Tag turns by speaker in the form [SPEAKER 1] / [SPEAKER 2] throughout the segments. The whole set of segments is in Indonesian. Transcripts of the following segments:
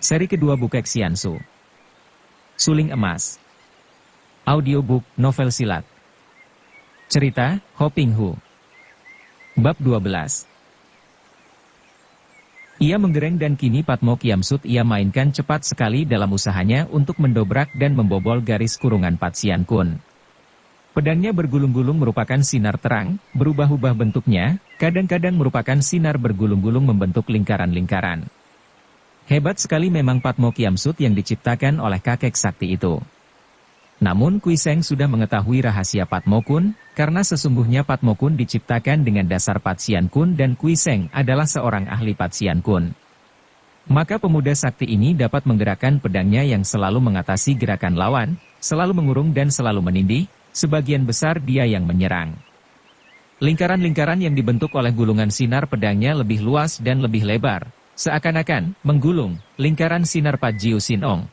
[SPEAKER 1] Seri kedua Bukek Xiansu. Suling Emas. Audiobook, novel silat. Cerita, Ho Ping Hu. Bab 12. Ia menggereng dan kini Patmo Kiamsut ia mainkan cepat sekali dalam usahanya untuk mendobrak dan membobol garis kurungan Pat Sian Kun. Pedangnya bergulung-gulung merupakan sinar terang, berubah-ubah bentuknya, kadang-kadang merupakan sinar bergulung-gulung membentuk lingkaran-lingkaran. Hebat sekali memang Patmo Kiamsut yang diciptakan oleh kakek sakti itu. Namun Kui Seng sudah mengetahui rahasia Patmo Kun, karena sesungguhnya Patmo Kun diciptakan dengan dasar Pat Sian Kun dan Kui Seng adalah seorang ahli Pat Sian Kun. Maka pemuda sakti ini dapat menggerakkan pedangnya yang selalu mengatasi gerakan lawan, selalu mengurung dan selalu menindih, sebagian besar dia yang menyerang. Lingkaran-lingkaran yang dibentuk oleh gulungan sinar pedangnya lebih luas dan lebih lebar, seakan-akan menggulung lingkaran sinar Pat Jiu Sinong.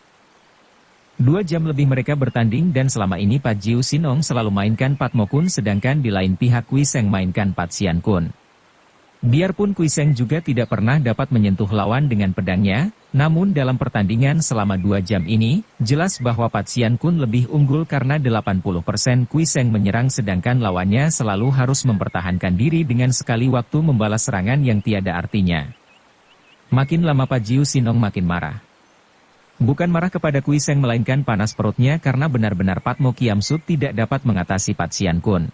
[SPEAKER 1] 2 jam lebih mereka bertanding dan selama ini Pat Jiu Sinong selalu mainkan Patmo Kun sedangkan di lain pihak Kui Seng mainkan Pat Sian Kun. Biarpun Kui Seng juga tidak pernah dapat menyentuh lawan dengan pedangnya, namun dalam pertandingan selama 2 jam ini, jelas bahwa Pat Sian Kun lebih unggul karena 80% Kui Seng menyerang sedangkan lawannya selalu harus mempertahankan diri dengan sekali waktu membalas serangan yang tiada artinya. Makin lama Pat Jiu Sinong makin marah. Bukan marah kepada Kui Seng melainkan panas perutnya karena benar-benar Patmo Kiamsut tidak dapat mengatasi Pat Sian Kun.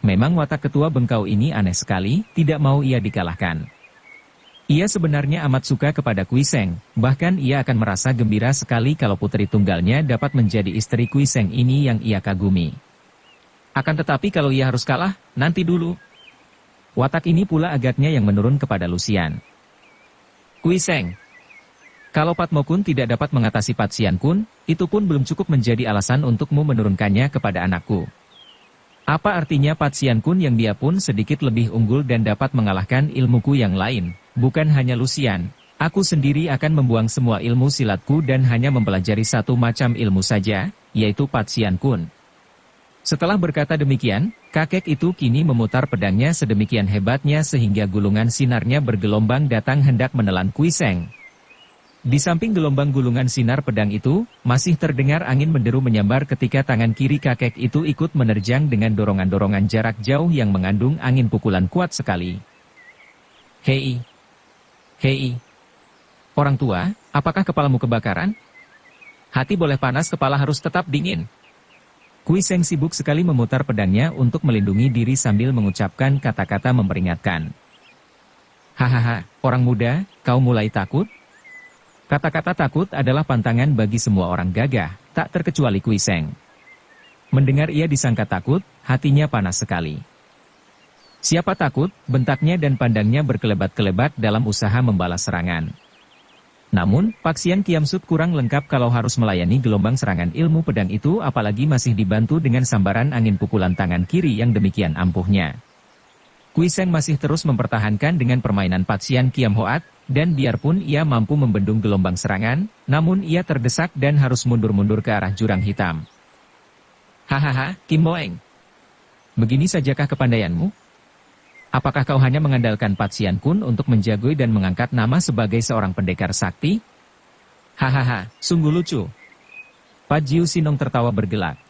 [SPEAKER 1] Memang watak ketua bengkau ini aneh sekali, tidak mau ia dikalahkan. Ia sebenarnya amat suka kepada Kui Seng, bahkan ia akan merasa gembira sekali kalau putri tunggalnya dapat menjadi istri Kui Seng ini yang ia kagumi. Akan tetapi kalau ia harus kalah, nanti dulu. Watak ini pula agaknya yang menurun kepada Lucian. Kui Seng, kalau Patmo Kun tidak dapat mengatasi Pat Sian Kun, itu pun belum cukup menjadi alasan untukmu menurunkannya kepada anakku. Apa artinya Pat Sian Kun yang dia pun sedikit lebih unggul dan dapat mengalahkan ilmuku yang lain? Bukan hanya Lucian, aku sendiri akan membuang semua ilmu silatku dan hanya mempelajari satu macam ilmu saja, yaitu Pat Sian Kun. Setelah berkata demikian, kakek itu kini memutar pedangnya sedemikian hebatnya sehingga gulungan sinarnya bergelombang datang hendak menelan Kui Seng. Di samping gelombang gulungan sinar pedang itu, masih terdengar angin menderu menyambar ketika tangan kiri kakek itu ikut menerjang dengan dorongan-dorongan jarak jauh yang mengandung angin pukulan kuat sekali. Hei! Hei! Orang tua, apakah kepalamu kebakaran? Hati boleh panas, kepala harus tetap dingin. Kui Seng sibuk sekali memutar pedangnya untuk melindungi diri sambil mengucapkan kata-kata memperingatkan. Hahaha, orang muda, kau mulai takut? Kata-kata takut adalah pantangan bagi semua orang gagah, tak terkecuali Kui Seng. Mendengar ia disangka takut, hatinya panas sekali. Siapa takut, bentaknya dan pandangnya berkelebat-kelebat dalam usaha membalas serangan. Namun, Pak Sian Kiamsut kurang lengkap kalau harus melayani gelombang serangan ilmu pedang itu apalagi masih dibantu dengan sambaran angin pukulan tangan kiri yang demikian ampuhnya. Kui Seng masih terus mempertahankan dengan permainan Pat Sian Kiam Hoat, dan biarpun ia mampu membendung gelombang serangan, namun ia terdesak dan harus mundur-mundur ke arah jurang hitam. Hahaha, Kim Moeng. Begini sajakah kepandaianmu? Apakah kau hanya mengandalkan Pat Sian Kun untuk menjagoi dan mengangkat nama sebagai seorang pendekar sakti? Hahaha, sungguh lucu. Pat Jiu Sinong tertawa bergelak.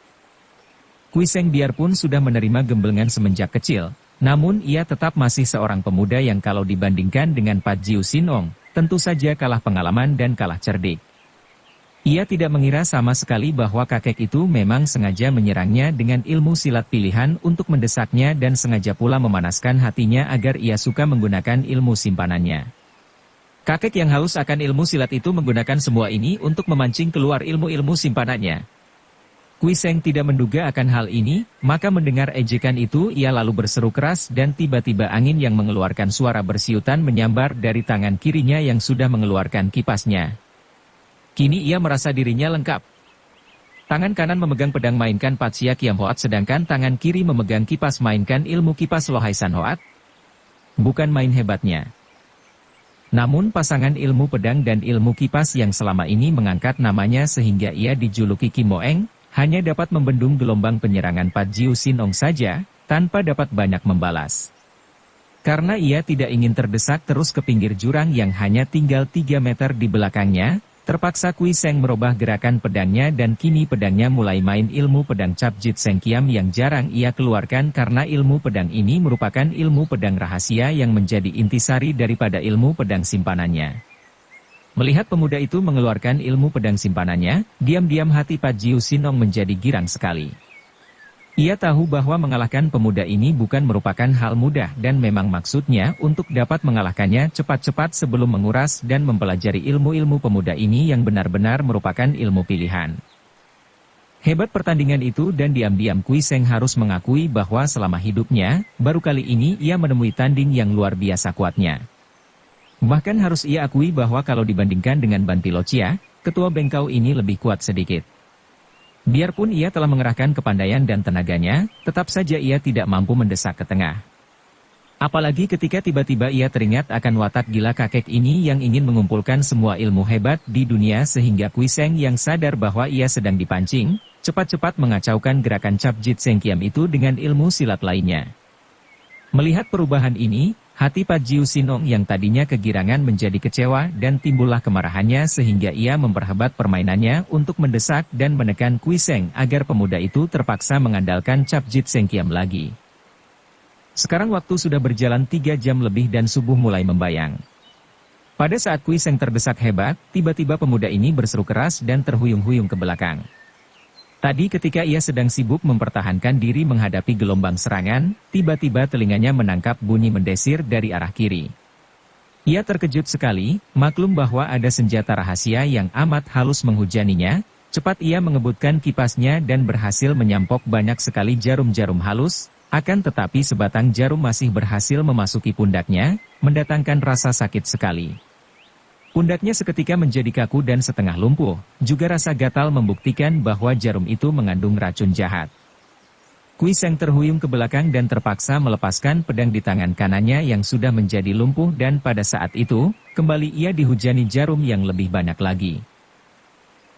[SPEAKER 1] Kui Seng biarpun sudah menerima gemblengan semenjak kecil, namun ia tetap masih seorang pemuda yang kalau dibandingkan dengan Pat Jiu Sinong, tentu saja kalah pengalaman dan kalah cerdik. Ia tidak mengira sama sekali bahwa kakek itu memang sengaja menyerangnya dengan ilmu silat pilihan untuk mendesaknya dan sengaja pula memanaskan hatinya agar ia suka menggunakan ilmu simpanannya. Kakek yang haus akan ilmu silat itu menggunakan semua ini untuk memancing keluar ilmu-ilmu simpanannya. Kui Seng tidak menduga akan hal ini, maka mendengar ejekan itu ia lalu berseru keras dan tiba-tiba angin yang mengeluarkan suara bersiutan menyambar dari tangan kirinya yang sudah mengeluarkan kipasnya. Kini ia merasa dirinya lengkap. Tangan kanan memegang pedang mainkan Pat Sia Kiam Hoat sedangkan tangan kiri memegang kipas mainkan ilmu kipas Lohai San Hoat. Bukan main hebatnya. Namun pasangan ilmu pedang dan ilmu kipas yang selama ini mengangkat namanya sehingga ia dijuluki Kim Moeng, hanya dapat membendung gelombang penyerangan Pat Jiu Sinong saja, tanpa dapat banyak membalas. Karena ia tidak ingin terdesak terus ke pinggir jurang yang hanya tinggal 3 meter di belakangnya, terpaksa Kui Seng merubah gerakan pedangnya dan kini pedangnya mulai main ilmu pedang Cap Jit Seng Kiam yang jarang ia keluarkan karena ilmu pedang ini merupakan ilmu pedang rahasia yang menjadi intisari daripada ilmu pedang simpanannya. Melihat pemuda itu mengeluarkan ilmu pedang simpanannya, diam-diam hati Pat Jiu Sinong menjadi girang sekali. Ia tahu bahwa mengalahkan pemuda ini bukan merupakan hal mudah dan memang maksudnya untuk dapat mengalahkannya cepat-cepat sebelum menguras dan mempelajari ilmu-ilmu pemuda ini yang benar-benar merupakan ilmu pilihan. Hebat pertandingan itu dan diam-diam Kui Seng harus mengakui bahwa selama hidupnya, baru kali ini ia menemui tanding yang luar biasa kuatnya. Bahkan harus ia akui bahwa kalau dibandingkan dengan Ban Pilocia, ketua bengkau ini lebih kuat sedikit. Biarpun ia telah mengerahkan kepandaian dan tenaganya, tetap saja ia tidak mampu mendesak ke tengah. Apalagi ketika tiba-tiba ia teringat akan watak gila kakek ini yang ingin mengumpulkan semua ilmu hebat di dunia sehingga Kui Seng yang sadar bahwa ia sedang dipancing, cepat-cepat mengacaukan gerakan Cap Jit Seng Kiam itu dengan ilmu silat lainnya. Melihat perubahan ini, hati Pat Jiu Sinong yang tadinya kegirangan menjadi kecewa dan timbullah kemarahannya sehingga ia memperhebat permainannya untuk mendesak dan menekan Kui Seng agar pemuda itu terpaksa mengandalkan Cap Jit Seng Kiam lagi. Sekarang waktu sudah berjalan 3 jam lebih dan subuh mulai membayang. Pada saat Kui Seng terdesak hebat, tiba-tiba pemuda ini berseru keras dan terhuyung-huyung ke belakang. Tadi ketika ia sedang sibuk mempertahankan diri menghadapi gelombang serangan, tiba-tiba telinganya menangkap bunyi mendesir dari arah kiri. Ia terkejut sekali, maklum bahwa ada senjata rahasia yang amat halus menghujaninya, cepat ia mengebutkan kipasnya dan berhasil menyampok banyak sekali jarum-jarum halus, akan tetapi sebatang jarum masih berhasil memasuki pundaknya, mendatangkan rasa sakit sekali. Pundaknya seketika menjadi kaku dan setengah lumpuh, juga rasa gatal membuktikan bahwa jarum itu mengandung racun jahat. Kui Seng terhuyung ke belakang dan terpaksa melepaskan pedang di tangan kanannya yang sudah menjadi lumpuh dan pada saat itu, kembali ia dihujani jarum yang lebih banyak lagi.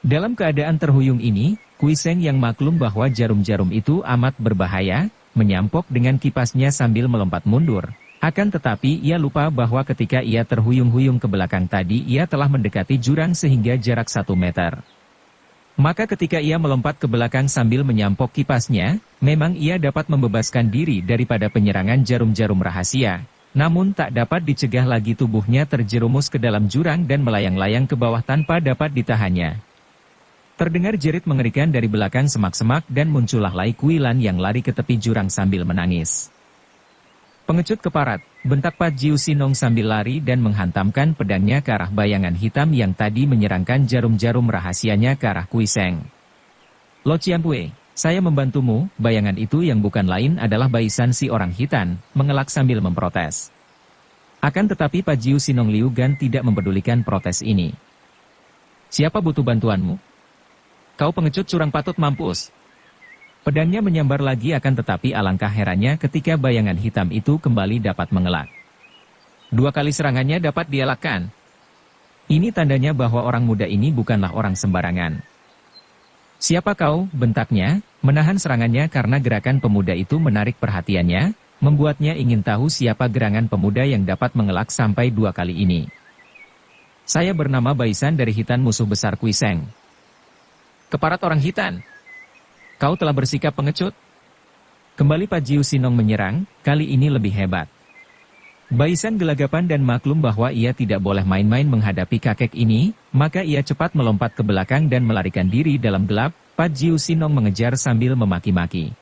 [SPEAKER 1] Dalam keadaan terhuyung ini, Kui Seng yang maklum bahwa jarum-jarum itu amat berbahaya, menyampok dengan kipasnya sambil melompat mundur. Akan tetapi ia lupa bahwa ketika ia terhuyung-huyung ke belakang tadi ia telah mendekati jurang sehingga jarak 1 meter. Maka ketika ia melompat ke belakang sambil menyampok kipasnya, memang ia dapat membebaskan diri daripada penyerangan jarum-jarum rahasia. Namun tak dapat dicegah lagi tubuhnya terjerumus ke dalam jurang dan melayang-layang ke bawah tanpa dapat ditahannya. Terdengar jerit mengerikan dari belakang semak-semak dan muncullah Lai Kuilan yang lari ke tepi jurang sambil menangis. Pengecut keparat, bentak Pat Jiu Sinong sambil lari dan menghantamkan pedangnya ke arah bayangan hitam yang tadi menyerangkan jarum-jarum rahasianya ke arah Kui Seng. Lo Ciampue, saya membantumu, bayangan itu yang bukan lain adalah baisan si orang hitam, mengelak sambil memprotes. Akan tetapi Pat Jiu Sinong Liu Gan tidak mempedulikan protes ini. Siapa butuh bantuanmu? Kau pengecut curang patut mampus. Pedangnya menyambar lagi akan tetapi alangkah herannya ketika bayangan hitam itu kembali dapat mengelak. 2 kali serangannya dapat dielakkan. Ini tandanya bahwa orang muda ini bukanlah orang sembarangan. Siapa kau? Bentaknya, menahan serangannya karena gerakan pemuda itu menarik perhatiannya, membuatnya ingin tahu siapa gerangan pemuda yang dapat mengelak sampai 2 kali ini. Saya bernama Baisan dari Hitan musuh besar Kui Seng. Keparat orang Hitan. Kau telah bersikap pengecut. Kembali Pat Jiu Sinong menyerang, kali ini lebih hebat. Baisan gelagapan dan maklum bahwa ia tidak boleh main-main menghadapi kakek ini, maka ia cepat melompat ke belakang dan melarikan diri dalam gelap. Pat Jiu Sinong mengejar sambil memaki-maki.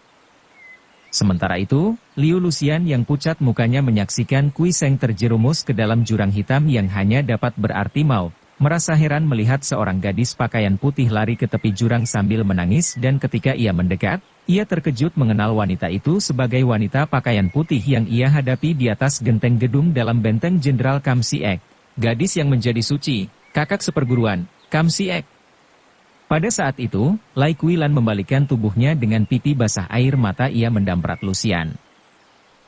[SPEAKER 1] Sementara itu, Liu Lucian yang pucat mukanya menyaksikan Kui Seng terjerumus ke dalam jurang hitam yang hanya dapat berarti maut. Merasa heran melihat seorang gadis pakaian putih lari ke tepi jurang sambil menangis dan ketika ia mendekat, ia terkejut mengenal wanita itu sebagai wanita pakaian putih yang ia hadapi di atas genteng gedung dalam benteng Jenderal Kam Si-ek. Gadis yang menjadi suci, kakak seperguruan, Kam Si-ek. Pada saat itu, Lai Kuilan membalikkan tubuhnya dengan pipi basah air mata ia mendamprat Lucian.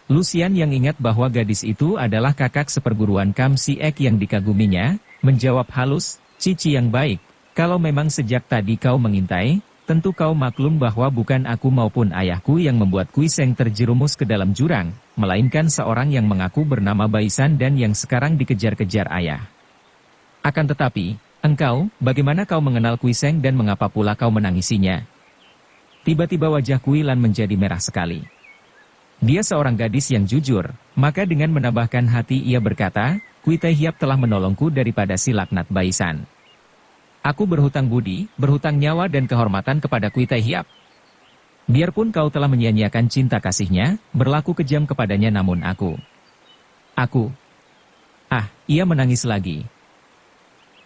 [SPEAKER 1] Lucian yang ingat bahwa gadis itu adalah kakak seperguruan Kam Si-ek yang dikaguminya, menjawab halus, Cici yang baik, kalau memang sejak tadi kau mengintai, tentu kau maklum bahwa bukan aku maupun ayahku yang membuat Kuiseng terjerumus ke dalam jurang, melainkan seorang yang mengaku bernama Baisan dan yang sekarang dikejar-kejar ayah. Akan tetapi, engkau, bagaimana kau mengenal Kuiseng dan mengapa pula kau menangisinya? Tiba-tiba wajah Kuilan menjadi merah sekali. Dia seorang gadis yang jujur, maka dengan menambahkan hati ia berkata, Kui Tai Hiap telah menolongku daripada si laknat Baisan. Aku berhutang budi, berhutang nyawa dan kehormatan kepada Kui Tai Hiap. Biarpun kau telah menyia-nyiakan cinta kasihnya, berlaku kejam kepadanya namun aku. Ia menangis lagi.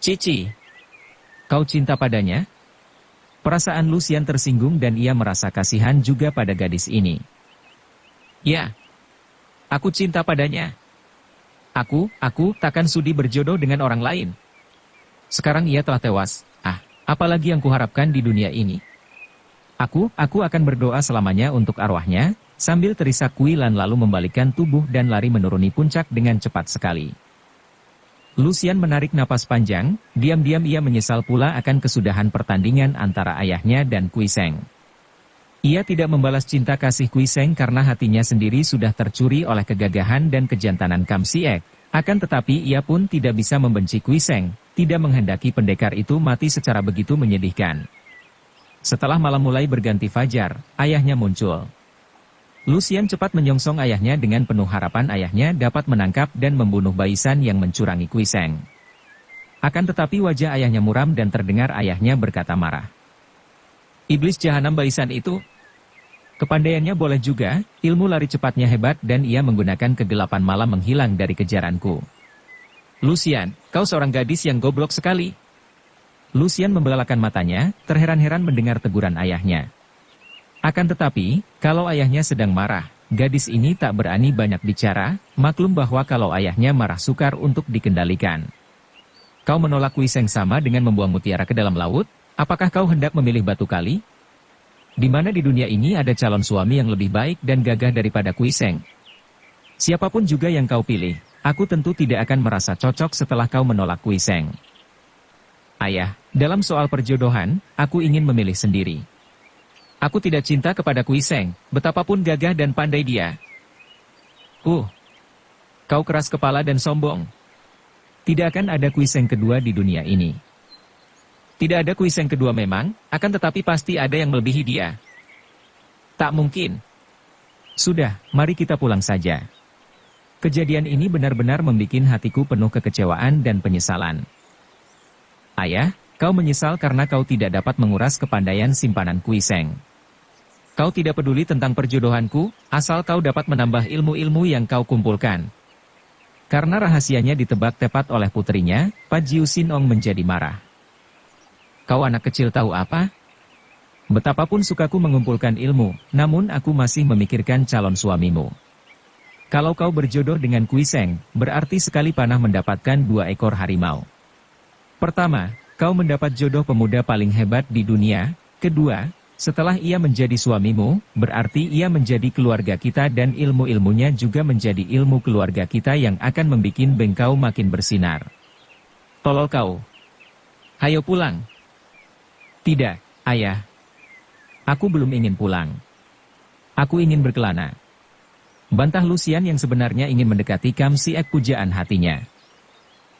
[SPEAKER 1] Cici, kau cinta padanya? Perasaan Lucian tersinggung dan ia merasa kasihan juga pada gadis ini. Ya, aku cinta padanya. Aku takkan sudi berjodoh dengan orang lain. Sekarang ia telah tewas, apalagi yang kuharapkan di dunia ini. Aku akan berdoa selamanya untuk arwahnya, sambil terisak Kuilan lalu membalikkan tubuh dan lari menuruni puncak dengan cepat sekali. Lucian menarik napas panjang, diam-diam ia menyesal pula akan kesudahan pertandingan antara ayahnya dan Kuiseng. Ia tidak membalas cinta kasih Kuiseng karena hatinya sendiri sudah tercuri oleh kegagahan dan kejantanan Kam Siek. Akan tetapi ia pun tidak bisa membenci Kuiseng, tidak menghendaki pendekar itu mati secara begitu menyedihkan. Setelah malam mulai berganti fajar, ayahnya muncul. Lucian cepat menyongsong ayahnya dengan penuh harapan ayahnya dapat menangkap dan membunuh Baisan yang mencurangi Kuiseng. Akan tetapi wajah ayahnya muram dan terdengar ayahnya berkata marah. Iblis jahanam Baisan itu. Kepandaiannya boleh juga, ilmu lari cepatnya hebat dan ia menggunakan kegelapan malam menghilang dari kejaranku. Lucian, kau seorang gadis yang goblok sekali. Lucian membelalakan matanya, terheran-heran mendengar teguran ayahnya. Akan tetapi, kalau ayahnya sedang marah, gadis ini tak berani banyak bicara, maklum bahwa kalau ayahnya marah sukar untuk dikendalikan. Kau menolak Kuiseng sama dengan membuang mutiara ke dalam laut? Apakah kau hendak memilih batu kali? Di mana di dunia ini ada calon suami yang lebih baik dan gagah daripada Kuiseng? Siapapun juga yang kau pilih, aku tentu tidak akan merasa cocok setelah kau menolak Kuiseng. Ayah, dalam soal perjodohan, aku ingin memilih sendiri. Aku tidak cinta kepada Kuiseng, betapapun gagah dan pandai dia. Kau keras kepala dan sombong. Tidak akan ada Kuiseng kedua di dunia ini. Tidak ada Kuiseng kedua memang, akan tetapi pasti ada yang melebihi dia. Tak mungkin. Sudah, mari kita pulang saja. Kejadian ini benar-benar membuat hatiku penuh kekecewaan dan penyesalan. Ayah, kau menyesal karena kau tidak dapat menguras kepandaian simpanan Kuiseng. Kau tidak peduli tentang perjodohanku, asal kau dapat menambah ilmu-ilmu yang kau kumpulkan. Karena rahasianya ditebak tepat oleh putrinya, Pajiu Sinong menjadi marah. Kau anak kecil tahu apa? Betapapun sukaku mengumpulkan ilmu, namun aku masih memikirkan calon suamimu. Kalau kau berjodoh dengan Kuiseng, berarti sekali panah mendapatkan 2 ekor harimau. Pertama, kau mendapat jodoh pemuda paling hebat di dunia. Kedua, setelah ia menjadi suamimu, berarti ia menjadi keluarga kita dan ilmu-ilmunya juga menjadi ilmu keluarga kita yang akan membikin bengkau makin bersinar. Tolol kau. Hayo pulang. Tidak, ayah. Aku belum ingin pulang. Aku ingin berkelana. Bantah Lucian yang sebenarnya ingin mendekati Kam Siek pujaan hatinya.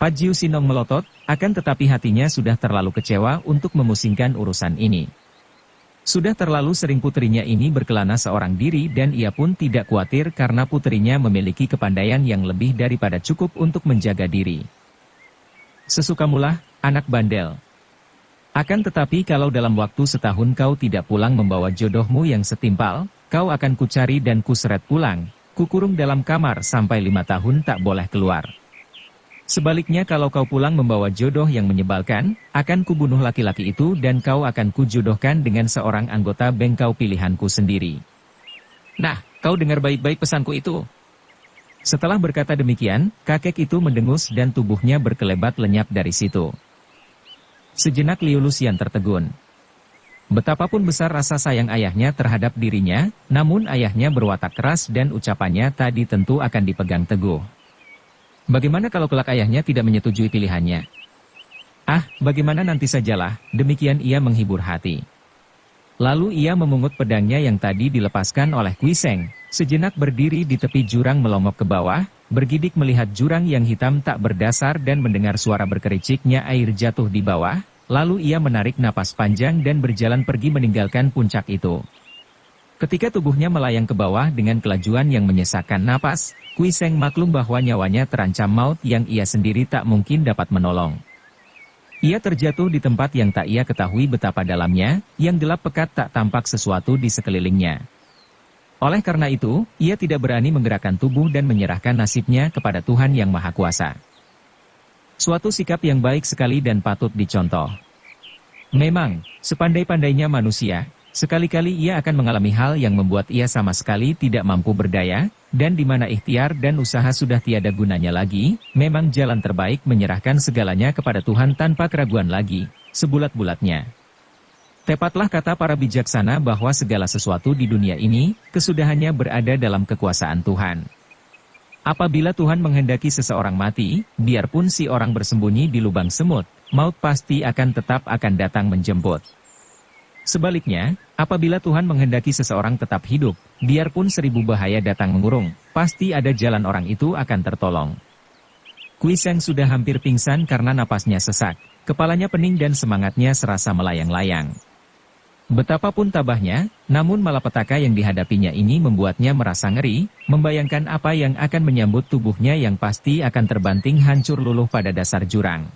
[SPEAKER 1] Pajiu Sinong melotot, akan tetapi hatinya sudah terlalu kecewa untuk memusingkan urusan ini. Sudah terlalu sering putrinya ini berkelana seorang diri dan ia pun tidak khawatir karena putrinya memiliki kepandaian yang lebih daripada cukup untuk menjaga diri. Sesukamulah, anak bandel. Akan tetapi kalau dalam waktu setahun kau tidak pulang membawa jodohmu yang setimpal, kau akan kucari dan kuseret pulang, kukurung dalam kamar sampai 5 tahun tak boleh keluar. Sebaliknya kalau kau pulang membawa jodoh yang menyebalkan, akan kubunuh laki-laki itu dan kau akan kujodohkan dengan seorang anggota bengkau pilihanku sendiri. Nah, kau dengar baik-baik pesanku itu. Setelah berkata demikian, kakek itu mendengus dan tubuhnya berkelebat lenyap dari situ. Sejenak Liu Lucian tertegun. Betapapun besar rasa sayang ayahnya terhadap dirinya, namun ayahnya berwatak keras dan ucapannya tadi tentu akan dipegang teguh. Bagaimana kalau kelak ayahnya tidak menyetujui pilihannya? Bagaimana nanti sajalah, demikian ia menghibur hati. Lalu ia memungut pedangnya yang tadi dilepaskan oleh Kui Seng, sejenak berdiri di tepi jurang melongok ke bawah, bergidik melihat jurang yang hitam tak berdasar dan mendengar suara berkericiknya air jatuh di bawah, lalu ia menarik napas panjang dan berjalan pergi meninggalkan puncak itu. Ketika tubuhnya melayang ke bawah dengan kelajuan yang menyesakkan napas, Kui Seng maklum bahwa nyawanya terancam maut yang ia sendiri tak mungkin dapat menolong. Ia terjatuh di tempat yang tak ia ketahui betapa dalamnya, yang gelap pekat tak tampak sesuatu di sekelilingnya. Oleh karena itu, ia tidak berani menggerakkan tubuh dan menyerahkan nasibnya kepada Tuhan Yang Maha Kuasa. Suatu sikap yang baik sekali dan patut dicontoh. Memang, sepandai-pandainya manusia, sekali-kali ia akan mengalami hal yang membuat ia sama sekali tidak mampu berdaya, dan di mana ikhtiar dan usaha sudah tiada gunanya lagi, memang jalan terbaik menyerahkan segalanya kepada Tuhan tanpa keraguan lagi, sebulat-bulatnya. Tepatlah kata para bijaksana bahwa segala sesuatu di dunia ini, kesudahannya berada dalam kekuasaan Tuhan. Apabila Tuhan menghendaki seseorang mati, biarpun si orang bersembunyi di lubang semut, maut pasti akan datang menjemput. Sebaliknya, apabila Tuhan menghendaki seseorang tetap hidup, biarpun 1000 bahaya datang mengurung, pasti ada jalan orang itu akan tertolong. Kui Seng sudah hampir pingsan karena napasnya sesak, kepalanya pening dan semangatnya serasa melayang-layang. Betapapun tabahnya, namun malapetaka yang dihadapinya ini membuatnya merasa ngeri, membayangkan apa yang akan menyambut tubuhnya yang pasti akan terbanting hancur luluh pada dasar jurang.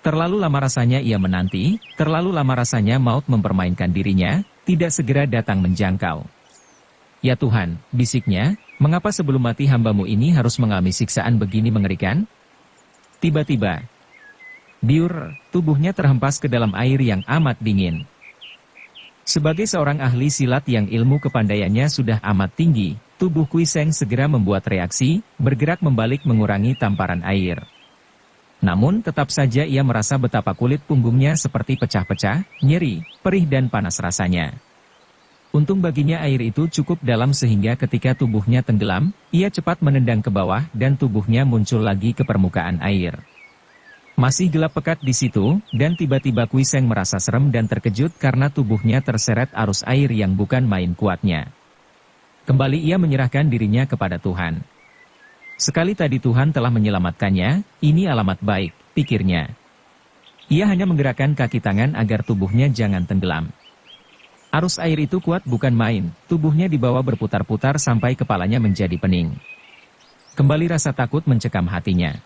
[SPEAKER 1] Terlalu lama rasanya ia menanti, terlalu lama rasanya maut mempermainkan dirinya, tidak segera datang menjangkau. Ya Tuhan, bisiknya, mengapa sebelum mati hambamu ini harus mengalami siksaan begini mengerikan? Tiba-tiba, biur, tubuhnya terhempas ke dalam air yang amat dingin. Sebagai seorang ahli silat yang ilmu kepandaiannya sudah amat tinggi, tubuh Kui Seng segera membuat reaksi, bergerak membalik mengurangi tamparan air. Namun tetap saja ia merasa betapa kulit punggungnya seperti pecah-pecah, nyeri, perih dan panas rasanya. Untung baginya air itu cukup dalam sehingga ketika tubuhnya tenggelam, ia cepat menendang ke bawah dan tubuhnya muncul lagi ke permukaan air. Masih gelap pekat di situ, dan tiba-tiba Kui Seng merasa serem dan terkejut karena tubuhnya terseret arus air yang bukan main kuatnya. Kembali ia menyerahkan dirinya kepada Tuhan. Sekali tadi Tuhan telah menyelamatkannya, ini alamat baik, pikirnya. Ia hanya menggerakkan kaki tangan agar tubuhnya jangan tenggelam. Arus air itu kuat bukan main, tubuhnya dibawa berputar-putar sampai kepalanya menjadi pening. Kembali rasa takut mencekam hatinya.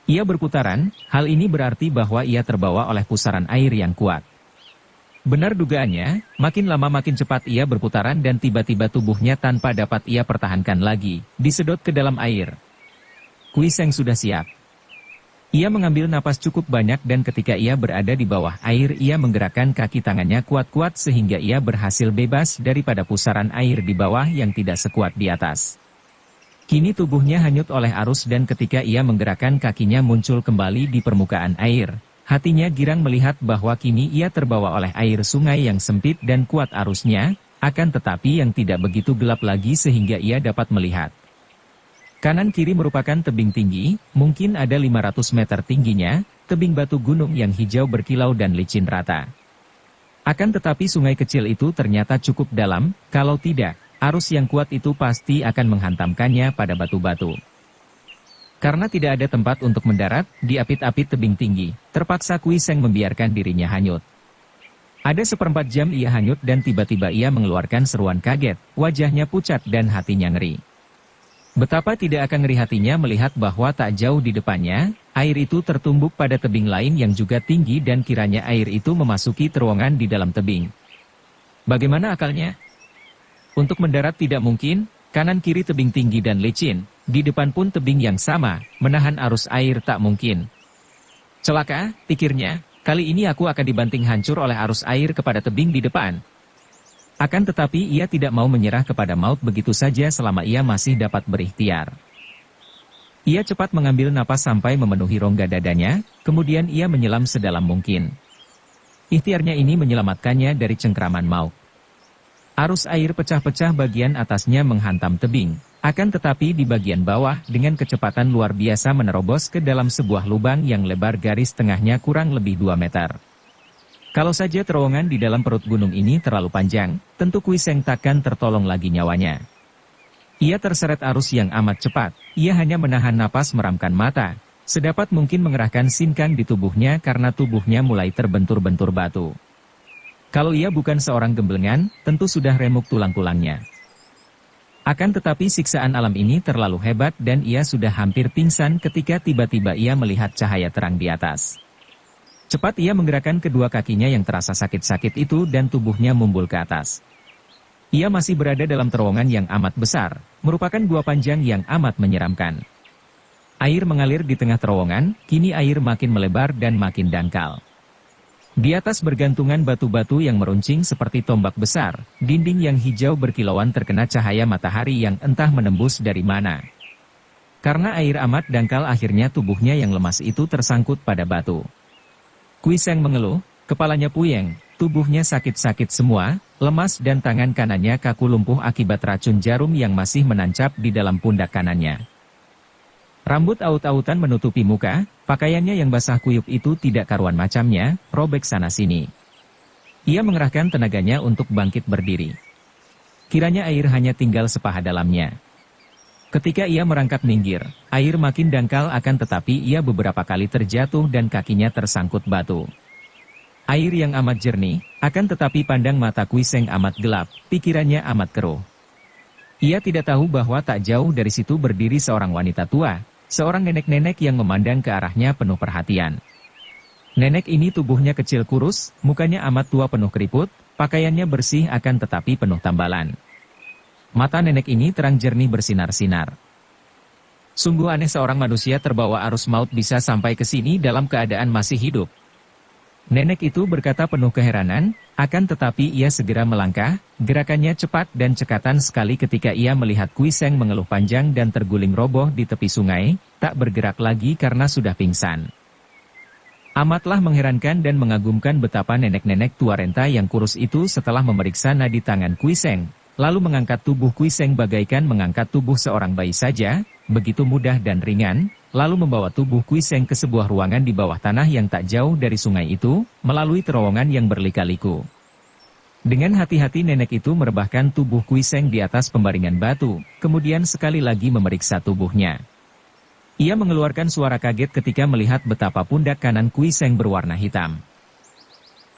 [SPEAKER 1] Ia berputaran, hal ini berarti bahwa ia terbawa oleh pusaran air yang kuat. Benar dugaannya, makin lama makin cepat ia berputaran dan tiba-tiba tubuhnya tanpa dapat ia pertahankan lagi, disedot ke dalam air. Kui Seng sudah siap. Ia mengambil napas cukup banyak dan ketika ia berada di bawah air ia menggerakkan kaki tangannya kuat-kuat sehingga ia berhasil bebas daripada pusaran air di bawah yang tidak sekuat di atas. Kini tubuhnya hanyut oleh arus dan ketika ia menggerakkan kakinya muncul kembali di permukaan air. Hatinya girang melihat bahwa kini ia terbawa oleh air sungai yang sempit dan kuat arusnya, akan tetapi yang tidak begitu gelap lagi sehingga ia dapat melihat. Kanan kiri merupakan tebing tinggi, mungkin ada 500 meter tingginya, tebing batu gunung yang hijau berkilau dan licin rata. Akan tetapi sungai kecil itu ternyata cukup dalam, kalau tidak, arus yang kuat itu pasti akan menghantamkannya pada batu-batu. Karena tidak ada tempat untuk mendarat, di apit-apit tebing tinggi, terpaksa Kui Seng membiarkan dirinya hanyut. Ada 1/4 jam ia hanyut dan tiba-tiba ia mengeluarkan seruan kaget, wajahnya pucat dan hatinya ngeri. Betapa tidak akan ngeri hatinya melihat bahwa tak jauh di depannya, air itu tertumbuk pada tebing lain yang juga tinggi dan kiranya air itu memasuki terowongan di dalam tebing. Bagaimana akalnya? Untuk mendarat tidak mungkin, kanan kiri tebing tinggi dan licin, di depan pun tebing yang sama, menahan arus air tak mungkin. Celaka, pikirnya, kali ini aku akan dibanting hancur oleh arus air kepada tebing di depan. Akan tetapi ia tidak mau menyerah kepada maut begitu saja selama ia masih dapat berikhtiar. Ia cepat mengambil napas sampai memenuhi rongga dadanya, kemudian ia menyelam sedalam mungkin. Ikhtiarnya ini menyelamatkannya dari cengkraman maut. Arus air pecah-pecah bagian atasnya menghantam tebing. Akan tetapi di bagian bawah dengan kecepatan luar biasa menerobos ke dalam sebuah lubang yang lebar garis tengahnya kurang lebih 2 meter. Kalau saja terowongan di dalam perut gunung ini terlalu panjang, tentu Kui Seng takkan tertolong lagi nyawanya. Ia terseret arus yang amat cepat, ia hanya menahan napas meramkan mata, sedapat mungkin mengerahkan sinkang di tubuhnya karena tubuhnya mulai terbentur-bentur batu. Kalau ia bukan seorang gemblengan, tentu sudah remuk tulang-tulangnya. Akan tetapi siksaan alam ini terlalu hebat dan ia sudah hampir pingsan ketika tiba-tiba ia melihat cahaya terang di atas. Cepat ia menggerakkan kedua kakinya yang terasa sakit-sakit itu dan tubuhnya mumbul ke atas. Ia masih berada dalam terowongan yang amat besar, merupakan gua panjang yang amat menyeramkan. Air mengalir di tengah terowongan, kini air makin melebar dan makin dangkal. Di atas bergantungan batu-batu yang meruncing seperti tombak besar, dinding yang hijau berkilauan terkena cahaya matahari yang entah menembus dari mana. Karena air amat dangkal akhirnya tubuhnya yang lemas itu tersangkut pada batu. Kui Seng mengeluh, kepalanya puyeng, tubuhnya sakit-sakit semua, lemas dan tangan kanannya kaku lumpuh akibat racun jarum yang masih menancap di dalam pundak kanannya. Rambut aut-autan menutupi muka, pakaiannya yang basah kuyup itu tidak karuan macamnya, robek sana-sini. Ia mengerahkan tenaganya untuk bangkit berdiri. Kiranya air hanya tinggal sepaha dalamnya. Ketika ia merangkak minggir, air makin dangkal akan tetapi ia beberapa kali terjatuh dan kakinya tersangkut batu. Air yang amat jernih, akan tetapi pandang mata Kui Seng amat gelap, pikirannya amat keruh. Ia tidak tahu bahwa tak jauh dari situ berdiri seorang wanita tua, seorang nenek-nenek yang memandang ke arahnya penuh perhatian. Nenek ini tubuhnya kecil kurus, mukanya amat tua penuh keriput, pakaiannya bersih akan tetapi penuh tambalan. Mata nenek ini terang jernih bersinar-sinar. Sungguh aneh seorang manusia terbawa arus maut bisa sampai ke sini dalam keadaan masih hidup. Nenek itu berkata penuh keheranan, akan tetapi ia segera melangkah, gerakannya cepat dan cekatan sekali ketika ia melihat Kui Seng mengeluh panjang dan terguling roboh di tepi sungai, tak bergerak lagi karena sudah pingsan. Amatlah mengherankan dan mengagumkan betapa nenek-nenek tua renta yang kurus itu setelah memeriksa nadi tangan Kui Seng, lalu mengangkat tubuh Kui Seng bagaikan mengangkat tubuh seorang bayi saja, begitu mudah dan ringan, lalu membawa tubuh Kui Seng ke sebuah ruangan di bawah tanah yang tak jauh dari sungai itu, melalui terowongan yang berlika-liku. Dengan hati-hati nenek itu merebahkan tubuh Kui Seng di atas pembaringan batu, kemudian sekali lagi memeriksa tubuhnya. Ia mengeluarkan suara kaget ketika melihat betapa pundak kanan Kui Seng berwarna hitam.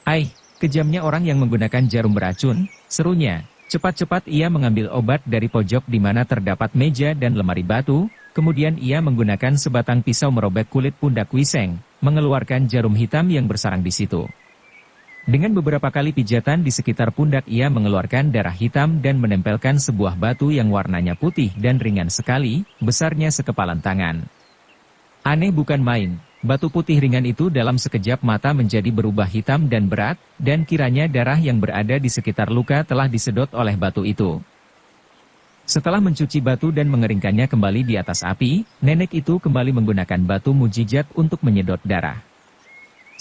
[SPEAKER 1] "Ai, kejamnya orang yang menggunakan jarum beracun," serunya. Cepat-cepat ia mengambil obat dari pojok di mana terdapat meja dan lemari batu, kemudian ia menggunakan sebatang pisau merobek kulit pundak Kui Seng, mengeluarkan jarum hitam yang bersarang di situ. Dengan beberapa kali pijatan di sekitar pundak ia mengeluarkan darah hitam dan menempelkan sebuah batu yang warnanya putih dan ringan sekali, besarnya sekepalan tangan. Aneh bukan main. Batu putih ringan itu dalam sekejap mata menjadi berubah hitam dan berat, dan kiranya darah yang berada di sekitar luka telah disedot oleh batu itu. Setelah mencuci batu dan mengeringkannya kembali di atas api, nenek itu kembali menggunakan batu mujizat untuk menyedot darah.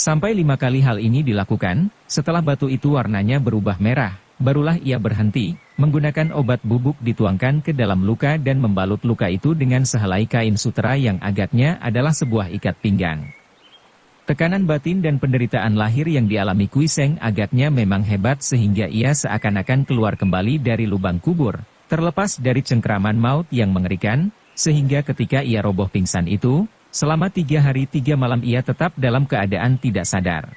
[SPEAKER 1] Sampai 5 kali hal ini dilakukan, setelah batu itu warnanya berubah merah, barulah ia berhenti, menggunakan obat bubuk dituangkan ke dalam luka dan membalut luka itu dengan sehelai kain sutera yang agaknya adalah sebuah ikat pinggang. Tekanan batin dan penderitaan lahir yang dialami Kui Seng agaknya memang hebat sehingga ia seakan-akan keluar kembali dari lubang kubur, terlepas dari cengkraman maut yang mengerikan, sehingga ketika ia roboh pingsan itu, selama 3 hari 3 malam ia tetap dalam keadaan tidak sadar.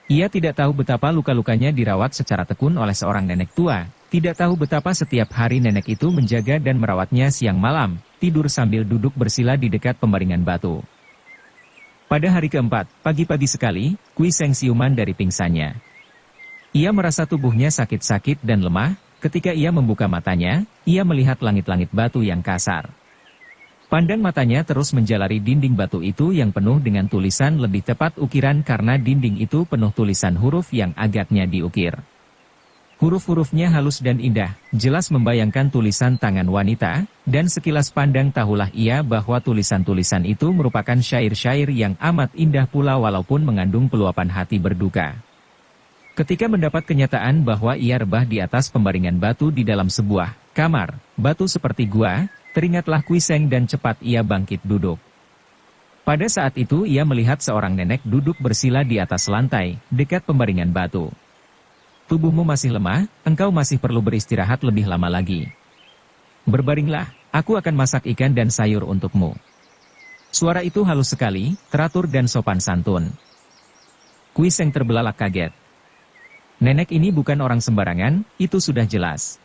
[SPEAKER 1] Ia tidak tahu betapa luka-lukanya dirawat secara tekun oleh seorang nenek tua, tidak tahu betapa setiap hari nenek itu menjaga dan merawatnya siang malam, tidur sambil duduk bersila di dekat pembaringan batu. Pada hari keempat, pagi-pagi sekali, Kui Seng siuman dari pingsannya. Ia merasa tubuhnya sakit-sakit dan lemah, ketika ia membuka matanya, ia melihat langit-langit batu yang kasar. Pandang matanya terus menjalari dinding batu itu yang penuh dengan tulisan, lebih tepat ukiran karena dinding itu penuh tulisan huruf yang agaknya diukir. Huruf-hurufnya halus dan indah, jelas membayangkan tulisan tangan wanita, dan sekilas pandang tahulah ia bahwa tulisan-tulisan itu merupakan syair-syair yang amat indah pula walaupun mengandung peluapan hati berduka. Ketika mendapat kenyataan bahwa ia rebah di atas pembaringan batu di dalam sebuah kamar, batu seperti gua, teringatlah Kui Seng dan cepat ia bangkit duduk. Pada saat itu ia melihat seorang nenek duduk bersila di atas lantai, dekat pembaringan batu. Tubuhmu masih lemah, engkau masih perlu beristirahat lebih lama lagi. Berbaringlah, aku akan masak ikan dan sayur untukmu. Suara itu halus sekali, teratur dan sopan santun. Kui Seng terbelalak kaget. Nenek ini bukan orang sembarangan, itu sudah jelas.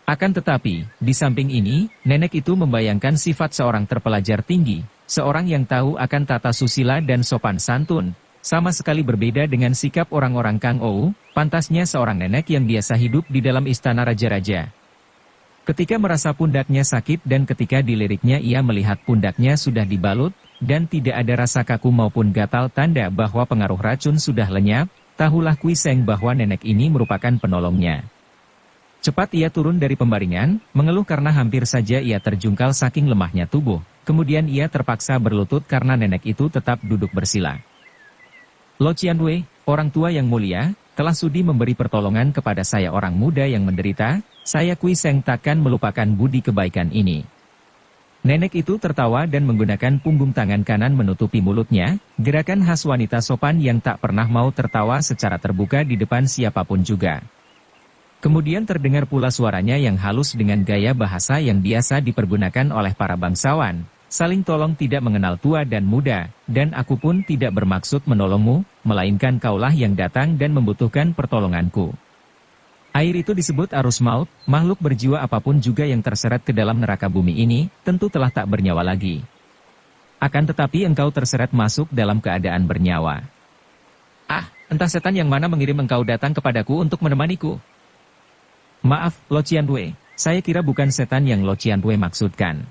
[SPEAKER 1] Akan tetapi, di samping ini, nenek itu membayangkan sifat seorang terpelajar tinggi, seorang yang tahu akan tata susila dan sopan santun, sama sekali berbeda dengan sikap orang-orang Kang Ou, pantasnya seorang nenek yang biasa hidup di dalam istana raja-raja. Ketika merasa pundaknya sakit dan ketika diliriknya ia melihat pundaknya sudah dibalut, dan tidak ada rasa kaku maupun gatal tanda bahwa pengaruh racun sudah lenyap, tahulah Kui Seng bahwa nenek ini merupakan penolongnya. Cepat ia turun dari pembaringan, mengeluh karena hampir saja ia terjungkal saking lemahnya tubuh. Kemudian ia terpaksa berlutut karena nenek itu tetap duduk bersila. Lo Qianwei, orang tua yang mulia, telah sudi memberi pertolongan kepada saya orang muda yang menderita, saya Kui Seng takkan melupakan budi kebaikan ini. Nenek itu tertawa dan menggunakan punggung tangan kanan menutupi mulutnya, gerakan khas wanita sopan yang tak pernah mau tertawa secara terbuka di depan siapapun juga. Kemudian terdengar pula suaranya yang halus dengan gaya bahasa yang biasa dipergunakan oleh para bangsawan, saling tolong tidak mengenal tua dan muda, dan aku pun tidak bermaksud menolongmu, melainkan kaulah yang datang dan membutuhkan pertolonganku. Air itu disebut arus maut, makhluk berjiwa apapun juga yang terseret ke dalam neraka bumi ini, tentu telah tak bernyawa lagi. Akan tetapi engkau terseret masuk dalam keadaan bernyawa. Ah, entah setan yang mana mengirim engkau datang kepadaku untuk menemaniku. Maaf, Lo Qianwei, saya kira bukan setan yang Lo Qianwei maksudkan.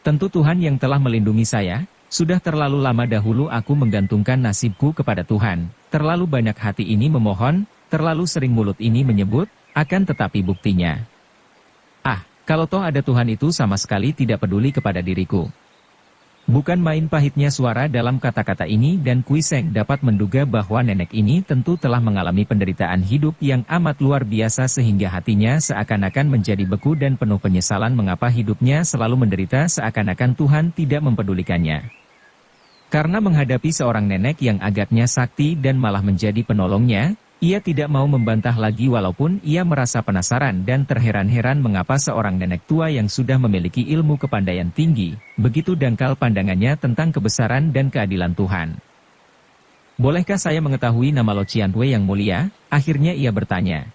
[SPEAKER 1] Tentu Tuhan yang telah melindungi saya, sudah terlalu lama dahulu aku menggantungkan nasibku kepada Tuhan, terlalu banyak hati ini memohon, terlalu sering mulut ini menyebut, akan tetapi buktinya. Ah, kalau toh ada Tuhan itu sama sekali tidak peduli kepada diriku. Bukan main pahitnya suara dalam kata-kata ini dan Kui Seng dapat menduga bahwa nenek ini tentu telah mengalami penderitaan hidup yang amat luar biasa sehingga hatinya seakan-akan menjadi beku dan penuh penyesalan mengapa hidupnya selalu menderita seakan-akan Tuhan tidak mempedulikannya. Karena menghadapi seorang nenek yang agaknya sakti dan malah menjadi penolongnya, ia tidak mau membantah lagi walaupun ia merasa penasaran dan terheran-heran mengapa seorang nenek tua yang sudah memiliki ilmu kepandaian tinggi, begitu dangkal pandangannya tentang kebesaran dan keadilan Tuhan. Bolehkah saya mengetahui nama Lo Qianwei yang mulia? Akhirnya ia bertanya.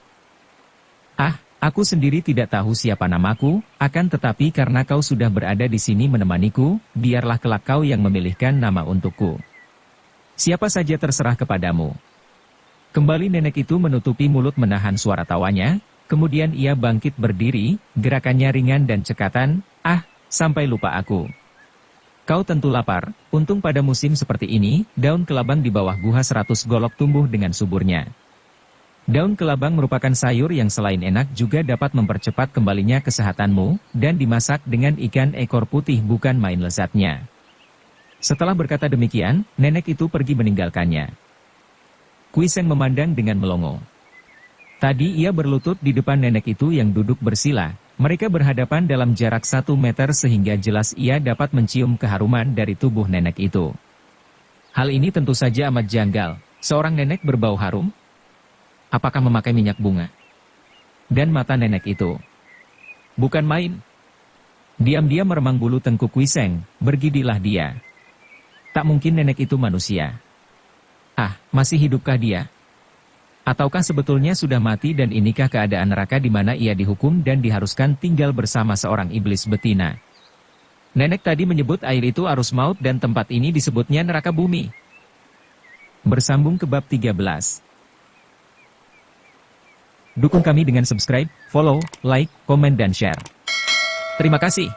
[SPEAKER 1] Ah, aku sendiri tidak tahu siapa namaku, akan tetapi karena kau sudah berada di sini menemaniku, biarlah kelak kau yang memilihkan nama untukku. Siapa saja terserah kepadamu. Kembali nenek itu menutupi mulut menahan suara tawanya, kemudian ia bangkit berdiri, gerakannya ringan dan cekatan, ah, sampai lupa aku. Kau tentu lapar, untung pada musim seperti ini, daun kelabang di bawah guha 100 golok tumbuh dengan suburnya. Daun kelabang merupakan sayur yang selain enak juga dapat mempercepat kembalinya kesehatanmu, dan dimasak dengan ikan ekor putih bukan main lezatnya. Setelah berkata demikian, nenek itu pergi meninggalkannya. Kui Seng memandang dengan melongo. Tadi ia berlutut di depan nenek itu yang duduk bersila. Mereka berhadapan dalam jarak 1 meter sehingga jelas ia dapat mencium keharuman dari tubuh nenek itu. Hal ini tentu saja amat janggal. Seorang nenek berbau harum? Apakah memakai minyak bunga? Dan mata nenek itu bukan main. Diam-diam meremang bulu tengkuk Kui Seng, bergidilah dia. Tak mungkin nenek itu manusia. Ah, masih hidupkah dia? Ataukah sebetulnya sudah mati dan inikah keadaan neraka di mana ia dihukum dan diharuskan tinggal bersama seorang iblis betina? Nenek tadi menyebut air itu arus maut dan tempat ini disebutnya neraka bumi. Bersambung ke bab 13. Dukung kami dengan subscribe, follow, like, komen dan share. Terima kasih.